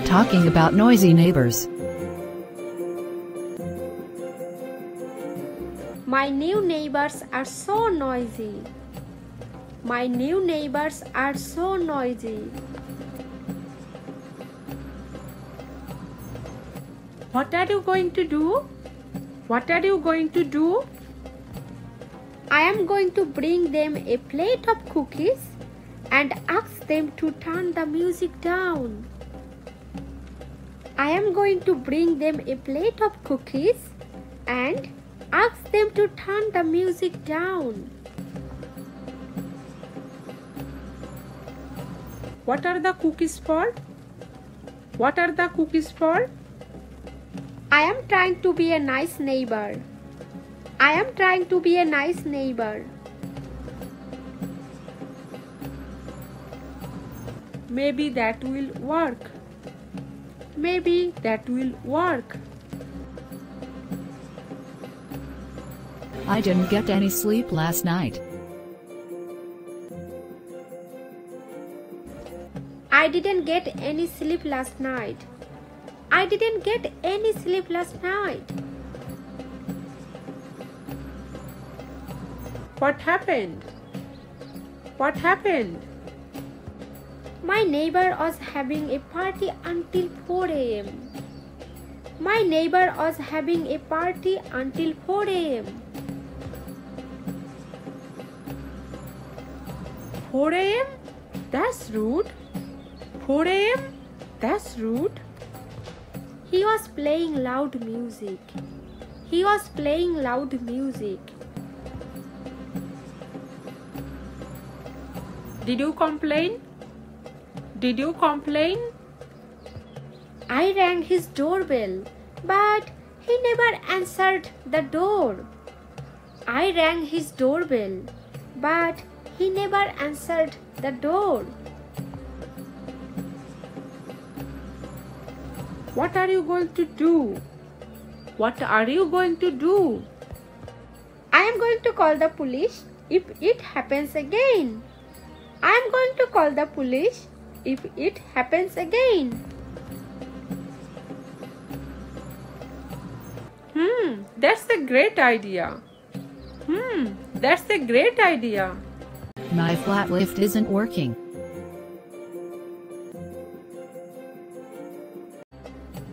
talking about noisy neighbors. My new neighbors are so noisy. My new neighbors are so noisy. What are you going to do? What are you going to do? I am going to bring them a plate of cookies and ask them to turn the music down. I am going to bring them a plate of cookies and ask them to turn the music down. What are the cookies for? What are the cookies for? I am trying to be a nice neighbor. I am trying to be a nice neighbor. Maybe that will work. Maybe that will work. I didn't get any sleep last night. I didn't get any sleep last night. I didn't get any sleep last night. What happened? What happened? My neighbor was having a party until 4 a.m. My neighbor was having a party until 4 a.m. 4 a.m.? That's rude. 4 a.m.? That's rude. He was playing loud music. He was playing loud music. Did you complain? Did you complain? I rang his doorbell, but he never answered the door. I rang his doorbell, but he never answered the door. What are you going to do? What are you going to do? I am going to call the police if it happens again. I am going to call the police if it happens again. That's a great idea. That's a great idea. My flat lift isn't working.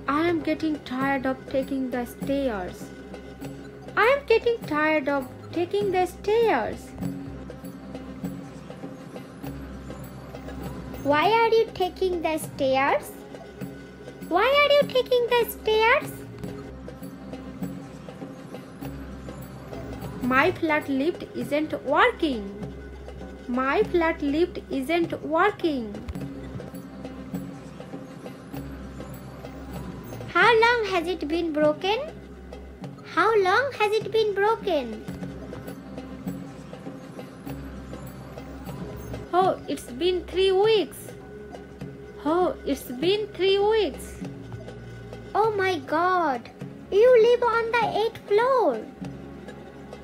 I am getting tired of taking the stairs. I am getting tired of taking the stairs. Why are you taking the stairs? Why are you taking the stairs? My flat lift isn't working. My flat lift isn't working. How long has it been broken? How long has it been broken? Oh, it's been 3 weeks. Oh, it's been 3 weeks. Oh my God, you live on the 8th floor.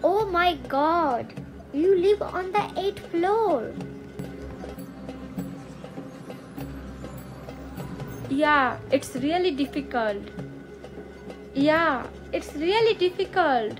Oh my God, you live on the 8th floor. Yeah, it's really difficult. Yeah, it's really difficult.